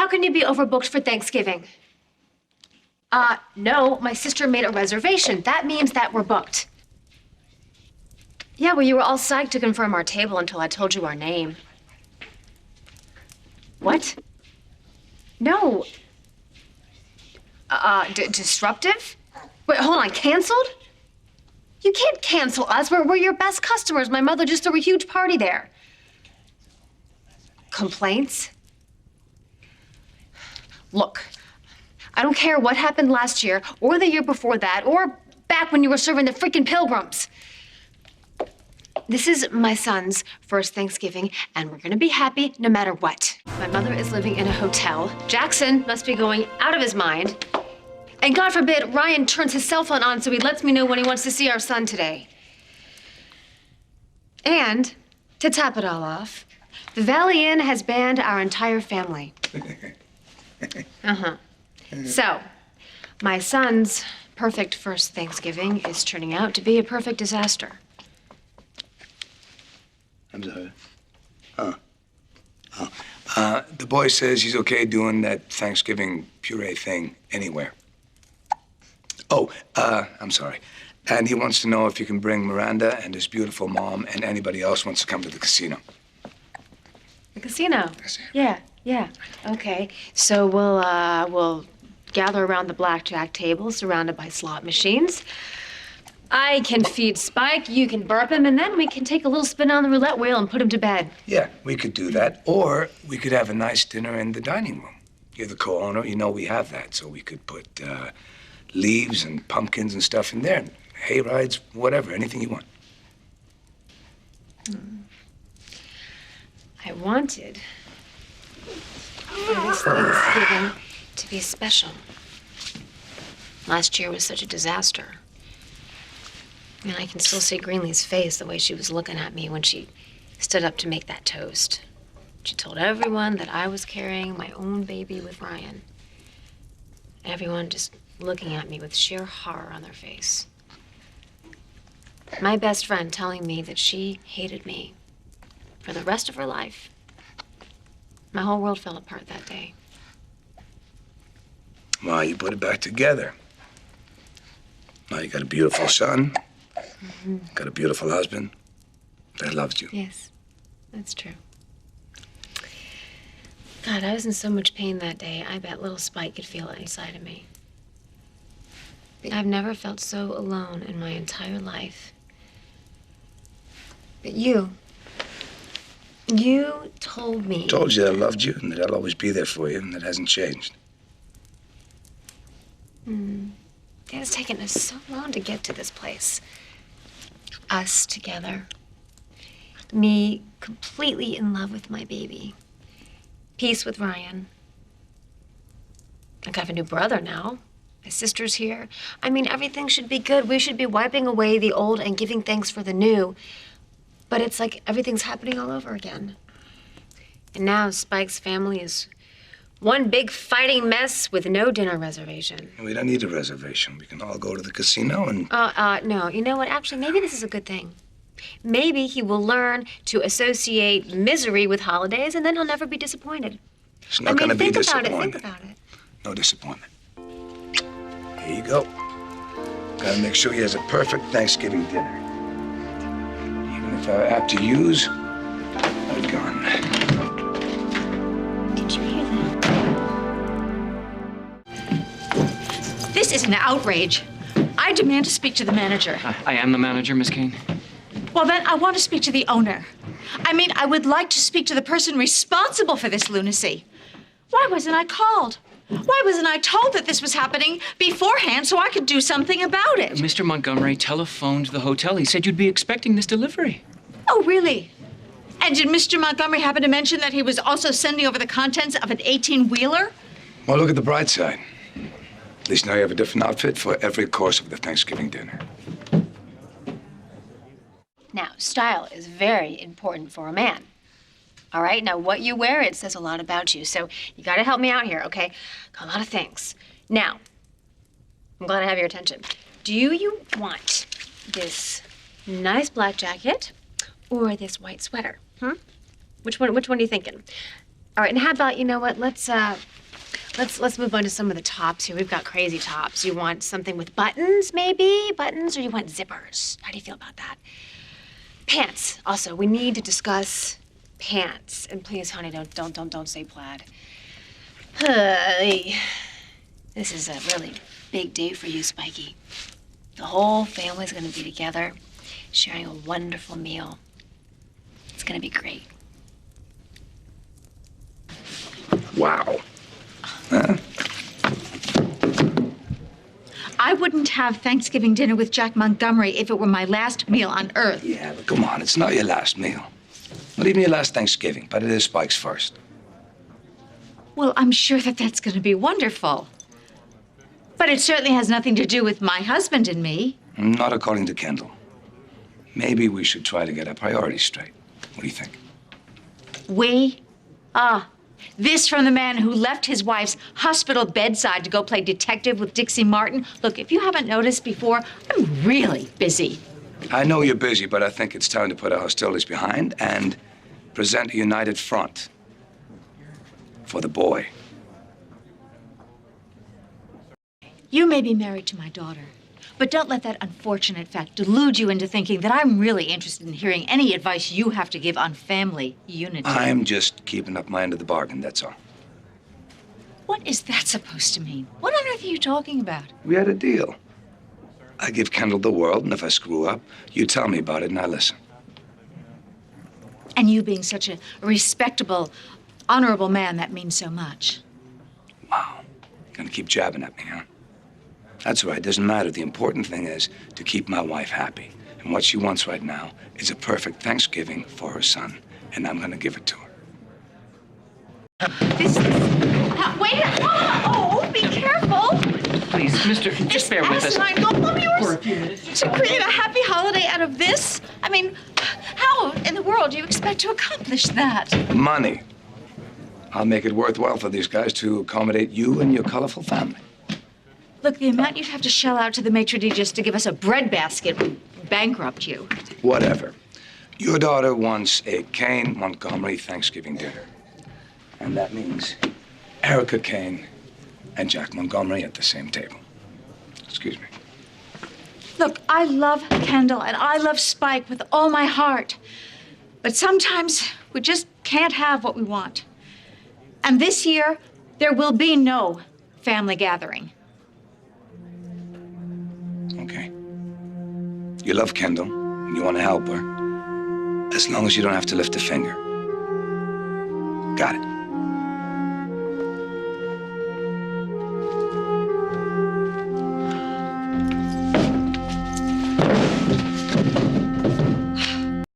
can you be overbooked for Thanksgiving? No, my sister made a reservation. That means that we're booked. Yeah, well, you were all psyched to confirm our table until I told you our name. What? No. Disruptive? Wait, hold on, canceled? You can't cancel us. We're your best customers. My mother just threw a huge party there. Complaints? Look, I don't care what happened last year, or the year before that, or back when you were serving the freaking pilgrims. This is my son's first Thanksgiving, and we're gonna be happy no matter what. My mother is living in a hotel. Jackson must be going out of his mind. And God forbid, Ryan turns his cell phone on so he lets me know when he wants to see our son today. And, to top it all off, the Valley Inn has banned our entire family. So, my son's perfect first Thanksgiving is turning out to be a perfect disaster. I'm sorry. The boy says he's okay doing that Thanksgiving puree thing anywhere. Oh, I'm sorry. And he wants to know if you can bring Miranda and his beautiful mom and anybody else wants to come to the casino. The casino? Yes, Yeah. Okay. So we'll gather around the blackjack table surrounded by slot machines. I can feed Spike, you can burp him, and then we can take a little spin on the roulette wheel and put him to bed. Yeah, we could do that. Or we could have a nice dinner in the dining room. You're the co-owner, you know we have that. So we could put leaves and pumpkins and stuff in there. Hay rides, whatever, anything you want. I wanted for this Thanksgiving to be special. Last year was such a disaster. And I can still see Greenlee's face, the way she was looking at me when she stood up to make that toast. She told everyone that I was carrying my own baby with Ryan. Everyone just looking at me with sheer horror on their face. My best friend telling me that she hated me for the rest of her life. My whole world fell apart that day. Well, you put it back together. Now you got a beautiful son, got a beautiful husband that loves you. Yes, that's true. God, I was in so much pain that day. I bet little Spike could feel it inside of me. I've never felt so alone in my entire life. But you told me. I told you I loved you and that I'll always be there for you, and that hasn't changed. It's taken us so long to get to this place. Us together. Me completely in love with my baby. Peace with Ryan. I have a new brother now. My sister's here. I mean, everything should be good. We should be wiping away the old and giving thanks for the new. But it's like everything's happening all over again. And now Spike's family is one big fighting mess with no dinner reservation. We don't need a reservation. We can all go to the casino and... No. You know what? Actually, maybe this is a good thing. Maybe he will learn to associate misery with holidays, and then he'll never be disappointed. It's not going to be disappointed. Think about it. No disappointment. Here you go. Gotta make sure he has a perfect Thanksgiving dinner. Even if I have to use a gun. Did you hear that? This is an outrage. I demand to speak to the manager. I am the manager, Miss Kane. Well, then I want to speak to the owner. I mean, I would like to speak to the person responsible for this lunacy. Why wasn't I called? Why wasn't I told that this was happening beforehand so I could do something about it? Mr. Montgomery telephoned the hotel. He said you'd be expecting this delivery. Oh, really? And did Mr. Montgomery happen to mention that he was also sending over the contents of an 18-wheeler? Well, look at the bright side. At least now you have a different outfit for every course of the Thanksgiving dinner. Now, style is very important for a man. All right? Now, what you wear, it says a lot about you. So you got to help me out here, okay? Got a lot of things. Now, I'm glad I have your attention. Do you want this nice black jacket or this white sweater? Which one are you thinking? All right, and how about, you know what? Let's Let's move on to some of the tops here. We've got crazy tops. You want something with buttons, maybe? Buttons, or you want zippers? How do you feel about that? Pants. Also, we need to discuss pants. And please, honey, don't say plaid. This is a really big day for you, Spiky. The whole family's gonna be together, sharing a wonderful meal. It's gonna be great. Wow. Huh? I wouldn't have Thanksgiving dinner with Jack Montgomery if it were my last meal on Earth. Yeah, but come on, it's not your last meal. Not even your last Thanksgiving, but it is Spike's first. Well, I'm sure that that's going to be wonderful. But it certainly has nothing to do with my husband and me. Not according to Kendall. Maybe we should try to get our priorities straight. What do you think? We? This from the man who left his wife's hospital bedside to go play detective with Dixie Martin. Look, if you haven't noticed before, I'm really busy. I know you're busy, but I think it's time to put our hostilities behind and present a united front for the boy. You may be married to my daughter, but don't let that unfortunate fact delude you into thinking that I'm really interested in hearing any advice you have to give on family unity. I'm just keeping up my end of the bargain, that's all. What is that supposed to mean? What on earth are you talking about? We had a deal. I give Kendall the world, and if I screw up, you tell me about it and I listen. And you being such a respectable, honorable man, that means so much. Wow. Gonna keep jabbing at me, huh? That's right, doesn't matter. The important thing is to keep my wife happy. And what she wants right now is a perfect Thanksgiving for her son. And I'm gonna give it to her. This is... wait! Oh, be careful! Please, mister, just bear with us. Asinine goal of yours For a few minutes. to create a happy holiday out of this? I mean, how in the world do you expect to accomplish that? Money. I'll make it worthwhile for these guys to accommodate you and your colorful family. Look, the amount you'd have to shell out to the maitre d' just to give us a breadbasket would bankrupt you. Whatever. Your daughter wants a Kane Montgomery Thanksgiving dinner. And that means Erica Kane and Jack Montgomery at the same table. Excuse me. Look, I love Kendall and I love Spike with all my heart. But sometimes we just can't have what we want. And this year, there will be no family gathering. Okay. You love Kendall, and you want to help her. As long as you don't have to lift a finger. Got it.